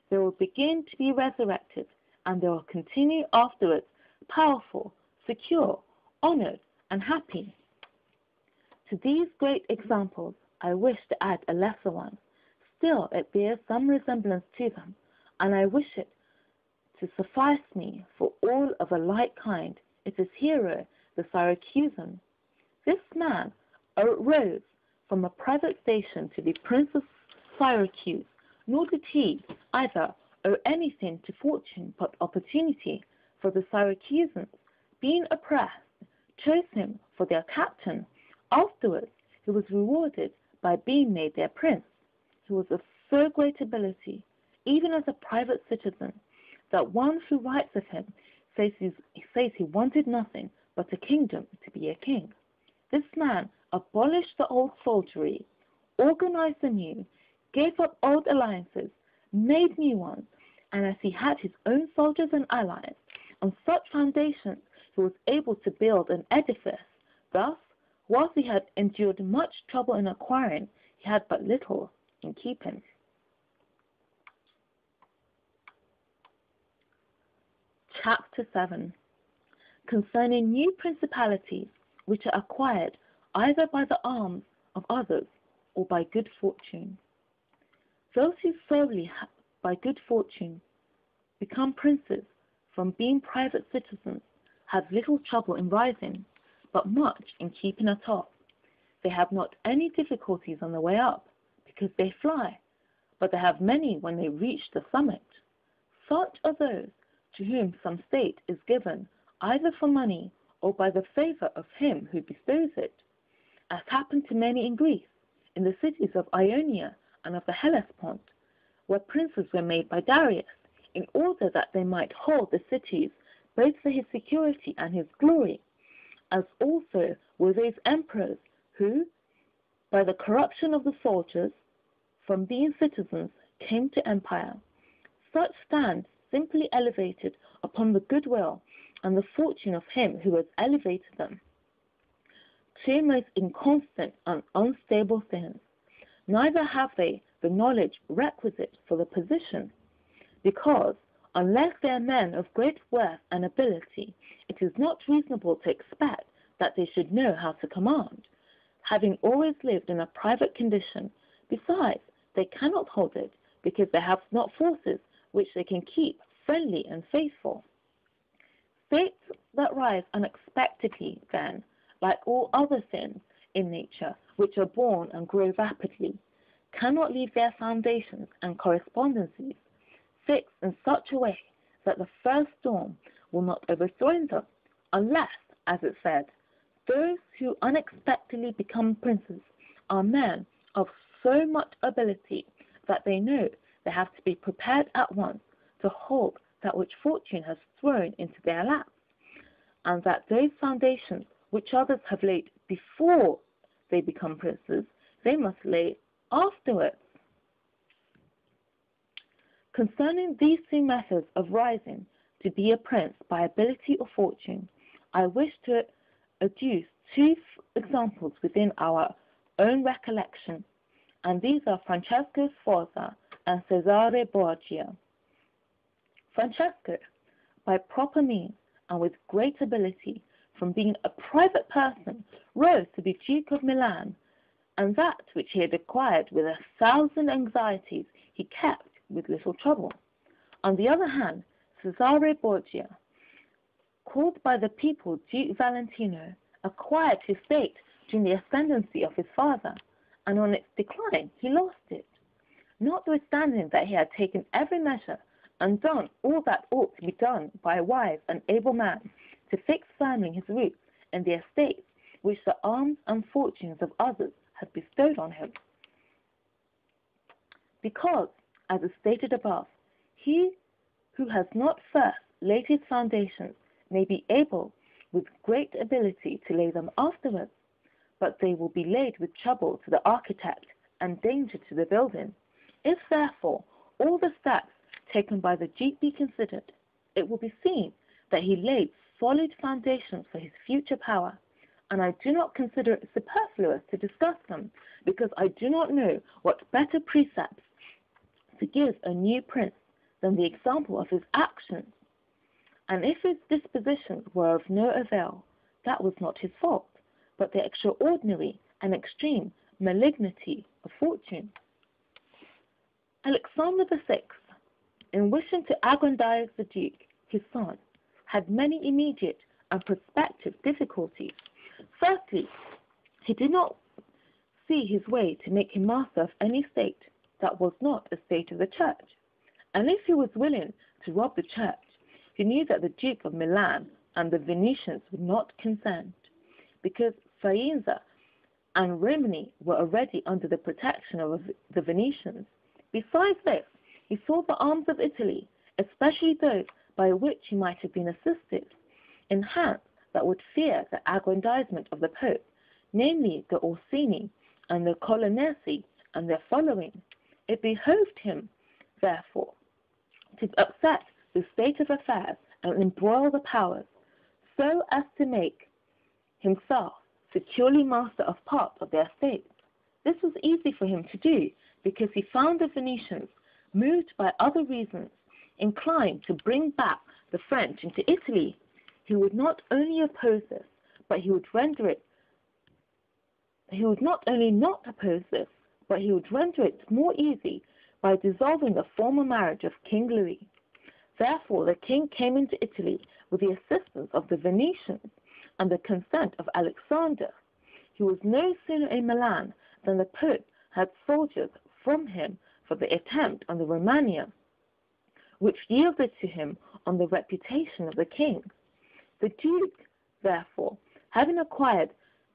they will begin to be resurrected, and they will continue afterwards powerful, secure, honored, and happy. To these great examples I wish to add a lesser one. Still it bears some resemblance to them, and I wish it to suffice me for all of a like kind. It is Hero, the Syracusan. This man arose from a private station to be Prince of Syracuse, nor did he either owe anything to fortune but opportunity, for the Syracusans, being oppressed, chose him for their captain. Afterwards he was rewarded by being made their prince. He was of so great ability, even as a private citizen, that one who writes of him says he wanted nothing but a kingdom to be a king. This man abolished the old soldiery, organized the new, gave up old alliances, made new ones, and as he had his own soldiers and allies, On such foundations he was able to build an edifice. Thus, whilst he had endured much trouble in acquiring, he had but little in keeping. Chapter 7. Concerning new principalities which are acquired either by the arms of others or by good fortune. Those who solely by good fortune become princes from being private citizens have little trouble in rising, but much in keeping atop. They have not any difficulties on the way up, because they fly, but they have many when they reach the summit. Such are those to whom some state is given, either for money or by the favor of him who bestows it, as happened to many in Greece, in the cities of Ionia and of the Hellespont, where princes were made by Darius, in order that they might hold the cities, both for his security and his glory, as also were those emperors who, by the corruption of the soldiers, from being citizens came to empire. Such stand simply elevated upon the goodwill and the fortune of him who has elevated them. Two most inconstant and unstable things. Neither have they the knowledge requisite for the position, because, unless they are men of great worth and ability, it is not reasonable to expect that they should know how to command, having always lived in a private condition. Besides, they cannot hold it, because they have not forces which they can keep friendly and faithful. States that rise unexpectedly, then, like all other sins in nature, which are born and grow rapidly, cannot leave their foundations and correspondencies fixed in such a way that the first storm will not overthrow them, unless, as it said, those who unexpectedly become princes are men of so much ability that they know they have to be prepared at once to hold that which fortune has thrown into their laps, and that those foundations which others have laid before they become princes, they must lay afterwards. Concerning these two methods of rising to be a prince by ability or fortune, I wish to adduce two examples within our own recollection, and these are Francesco Sforza and Cesare Borgia. Francesco, by proper means and with great ability, from being a private person, rose to be Duke of Milan, and that which he had acquired with 1,000 anxieties he kept with little trouble. On the other hand, Cesare Borgia, called by the people Duke Valentino, acquired his state during the ascendancy of his father, and on its decline he lost it, notwithstanding that he had taken every measure and done all that ought to be done by a wise and able man to fix firmly his roots in the estates which the arms and fortunes of others had bestowed on him. Because, as is stated above, he who has not first laid his foundations may be able with great ability to lay them afterwards, but they will be laid with trouble to the architect and danger to the building. If therefore all the steps taken by the Duke be considered, it will be seen that he laid solid foundations for his future power, and I do not consider it superfluous to discuss them, because I do not know what better precepts to give a new prince than the example of his actions. And if his dispositions were of no avail, that was not his fault, but the extraordinary and extreme malignity of fortune. Alexander VI, in wishing to aggrandize the Duke, his son, had many immediate and prospective difficulties. Firstly, he did not see his way to make him master of any state that was not a state of the church, and if he was willing to rob the church, he knew that the Duke of Milan and the Venetians would not consent, because Faenza and Rimini were already under the protection of the Venetians. Besides this, he saw the arms of Italy, especially those by which he might have been assisted, in hands that would fear the aggrandizement of the Pope, namely the Orsini and the Colonnesi and their following. It behoved him, therefore, to upset the state of affairs and embroil the powers, so as to make himself securely master of parts of their states. This was easy for him to do because he found the Venetians, moved by other reasons, inclined to bring back the French into Italy. He would not only oppose this, but he would not only not oppose this, but he would render it more easy by dissolving the former marriage of King Louis. Therefore, the king came into Italy with the assistance of the Venetians and the consent of Alexander. He was no sooner in Milan than the Pope had soldiers from him for the attempt on the Romagna, which yielded to him on the reputation of the king. The Duke, therefore, having acquired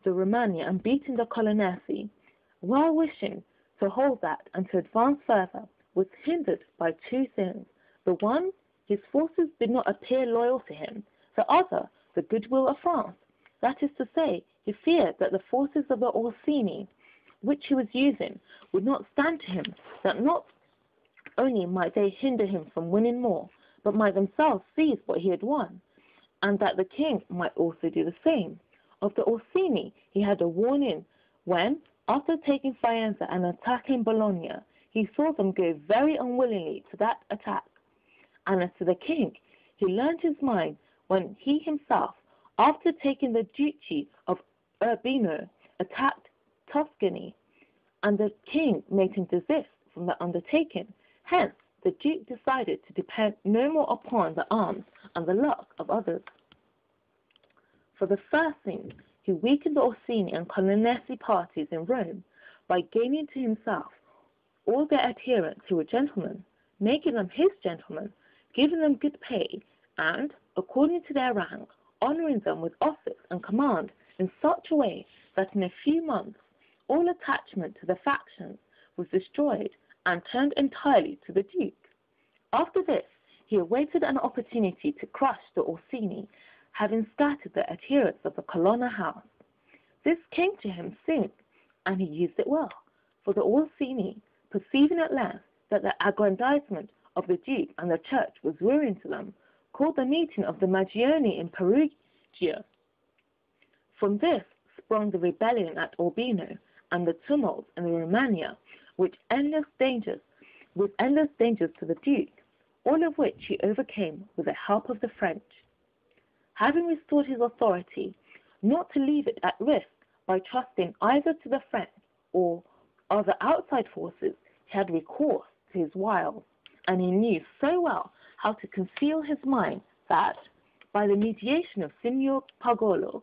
the Romagna and beaten the Colonnesi, while wishing to hold that and to advance further, was hindered by two things. The one, his forces did not appear loyal to him. The other, the goodwill of France. That is to say, he feared that the forces of the Orsini, which he was using, would not stand to him, that not only might they hinder him from winning more, but might themselves seize what he had won, and that the king might also do the same. Of the Orsini he had a warning when, after taking Faenza and attacking Bologna, he saw them go very unwillingly to that attack. And as to the king, he learned his mind when he himself, after taking the duchy of Urbino, attacked Tuscany, and the king made him desist from the undertaking. Hence, the duke decided to depend no more upon the arms and the luck of others. For the first thing, he weakened the Orsini and Colonnesi parties in Rome by gaining to himself all their adherents who were gentlemen, making them his gentlemen, giving them good pay, and, according to their rank, honoring them with office and command in such a way that in a few months all attachment to the factions was destroyed and turned entirely to the Duke. After this, he awaited an opportunity to crush the Orsini, having scattered the adherents of the Colonna house. This came to him soon, and he used it well, for the Orsini, perceiving at length that the aggrandizement of the Duke and the Church was ruin to them, called the meeting of the Magioni in Perugia. From this sprung the rebellion at Urbino and the tumult in the Romagna, with endless dangers to the Duke, all of which he overcame with the help of the French. Having restored his authority, not to leave it at risk by trusting either to the French or other outside forces, he had recourse to his wiles, and he knew so well how to conceal his mind that, by the mediation of Signor Pagolo,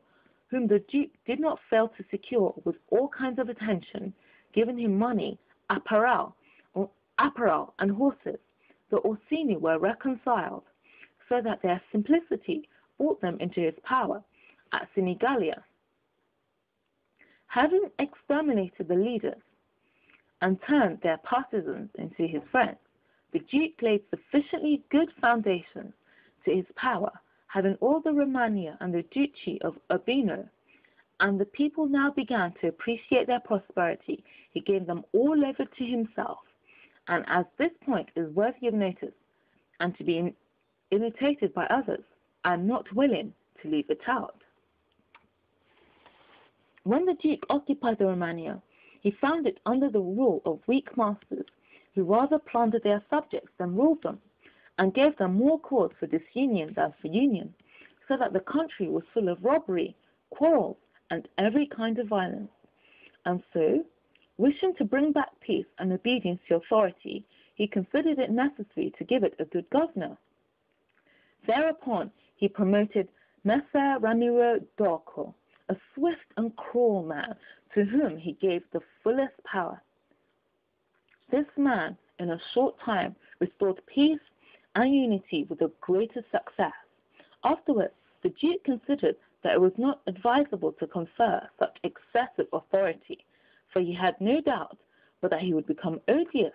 whom the Duke did not fail to secure with all kinds of attention, giving him money, apparel, and horses, the Orsini were reconciled, so that their simplicity brought them into his power at Senigallia. Having exterminated the leaders and turned their partisans into his friends, the Duke laid sufficiently good foundations to his power, having all the Romagna and the Duchy of Urbino, and the people now began to appreciate their prosperity. He gave them all over to himself, and as this point is worthy of notice and to be imitated by others, I am not willing to leave it out. When the Duke occupied the Romagna, he found it under the rule of weak masters, who rather plundered their subjects than ruled them, and gave them more cause for disunion than for union, so that the country was full of robbery, quarrels, and every kind of violence. And so, wishing to bring back peace and obedience to authority, he considered it necessary to give it a good governor. Thereupon he promoted Messer Ramiro d'Orco, a swift and cruel man, to whom he gave the fullest power. This man, in a short time, restored peace and unity with the greatest success. Afterwards, the Duke considered that it was not advisable to confer such excessive authority, for he had no doubt but that he would become odious.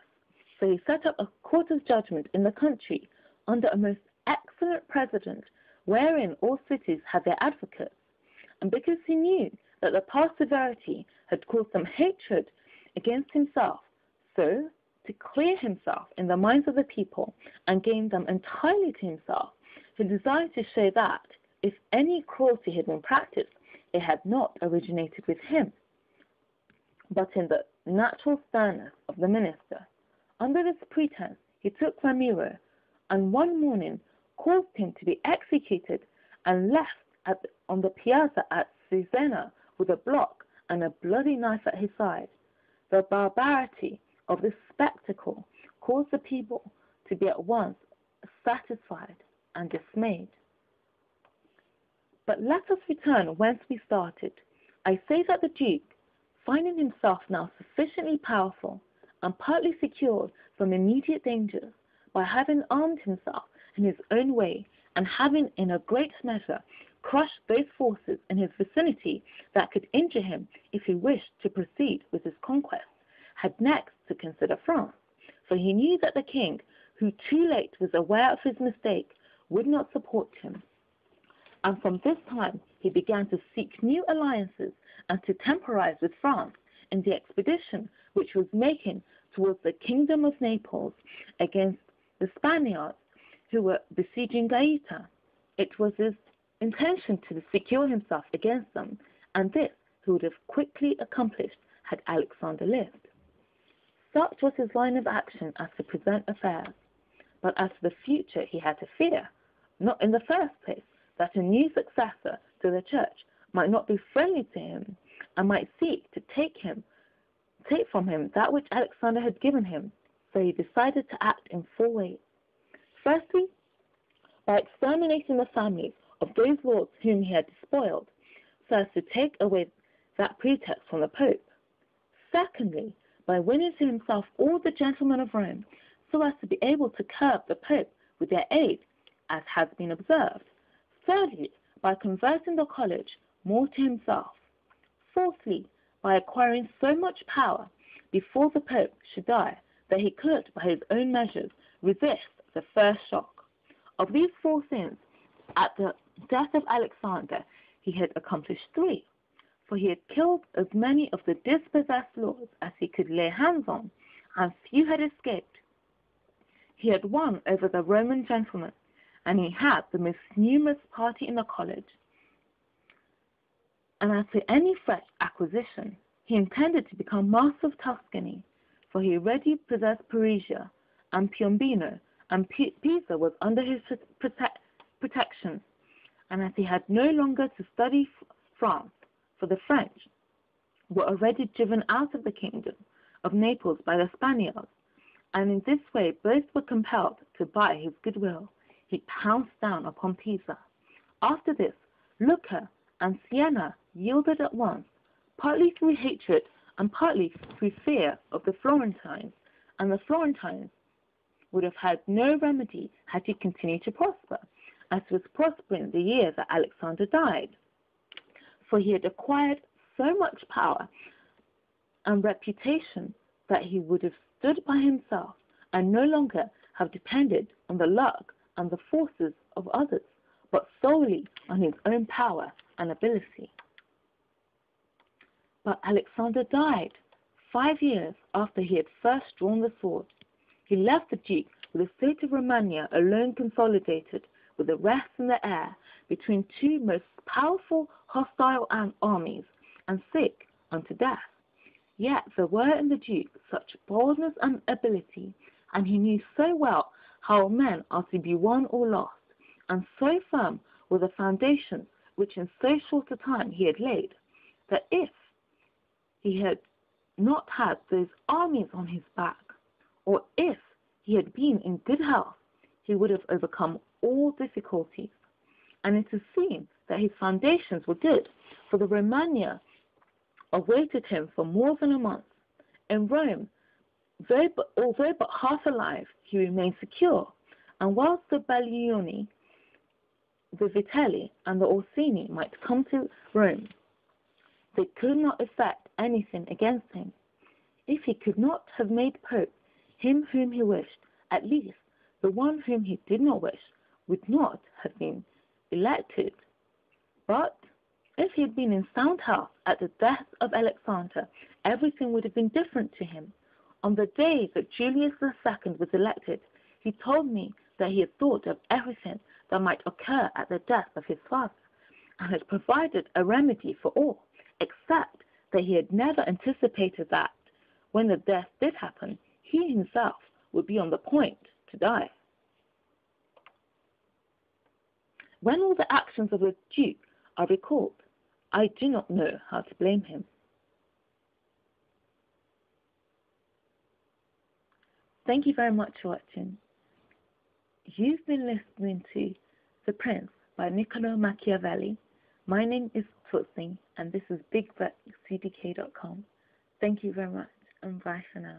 So he set up a court of judgment in the country under a most excellent president, wherein all cities had their advocates. And because he knew that the past severity had caused some hatred against himself, so, to clear himself in the minds of the people and gain them entirely to himself, He desired to show that, if any cruelty had been practiced, it had not originated with him, but in the natural sternness of the minister. Under this pretense, he took Ramiro, and one morning caused him to be executed, and left on the piazza at Cesena with a block and a bloody knife at his side. The barbarity of this spectacle caused the people to be at once satisfied and dismayed. But let us return whence we started. I say that the Duke, finding himself now sufficiently powerful and partly secured from immediate dangers, by having armed himself in his own way, and having in a great measure crushed those forces in his vicinity that could injure him if he wished to proceed with his conquest, had next to consider France, for he knew that the king, who too late was aware of his mistake, would not support him. And from this time he began to seek new alliances and to temporize with France in the expedition which was making towards the kingdom of Naples against the Spaniards who were besieging Gaeta. It was his intention to secure himself against them, and this he would have quickly accomplished had Alexander lived. Such was his line of action as to present affairs. But as to the future he had to fear, not in the first place that a new successor to the church might not be friendly to him, and might seek to take from him that which Alexander had given him, so he decided to act in four ways. Firstly, by exterminating the families of those lords whom he had despoiled, so as to take away that pretext from the Pope. Secondly, by winning to himself all the gentlemen of Rome, so as to be able to curb the Pope with their aid, as has been observed. Thirdly, by converting the college more to himself. Fourthly, by acquiring so much power before the Pope should die that he could, by his own measures, resist the first shock. Of these four things, at the death of Alexander, he had accomplished three, for he had killed as many of the dispossessed lords as he could lay hands on, and few had escaped. He had won over the Roman gentlemen, and he had the most numerous party in the college. And as to any fresh acquisition, he intended to become master of Tuscany, for he already possessed Perugia and Piombino, and Pisa was under his protection. And as he had no longer to study France, for the French were already driven out of the kingdom of Naples by the Spaniards, and in this way both were compelled to buy his goodwill, he pounced down upon Pisa. After this, Lucca and Siena yielded at once, partly through hatred and partly through fear of the Florentines, and the Florentines would have had no remedy had he continued to prosper, as was prospering the year that Alexander died. For he had acquired so much power and reputation that he would have stood by himself and no longer have depended on the luck and the forces of others, but solely on his own power and ability. But Alexander died 5 years after he had first drawn the sword. He left the Duke with the state of Romagna alone consolidated with the rest in the air between two most powerful hostile armies, and sick unto death. Yet there were in the Duke such boldness and ability, and he knew so well how men are to be won or lost, and so firm were the foundations which in so short a time he had laid, that if he had not had those armies on his back, or if he had been in good health, he would have overcome all difficulties. And it is seen that his foundations were good, for the Romagna awaited him for more than a month. In Rome, although but half alive, he remained secure, and whilst the Baglioni, the Vitelli, and the Orsini might come to Rome, they could not effect anything against him. If he could not have made Pope him whom he wished, at least the one whom he did not wish would not have been elected. But if he had been in sound health at the death of Alexander, everything would have been different to him. On the day that Julius II was elected, he told me that he had thought of everything that might occur at the death of his father, and had provided a remedy for all, except that he had never anticipated that, when the death did happen, he himself would be on the point to die. When all the actions of the Duke are recalled, I do not know how to blame him. Thank you very much for watching. You've been listening to The Prince by Niccolo Machiavelli. My name is Tosin, and this is Big Book CTK.com. Thank you very much, and bye for now.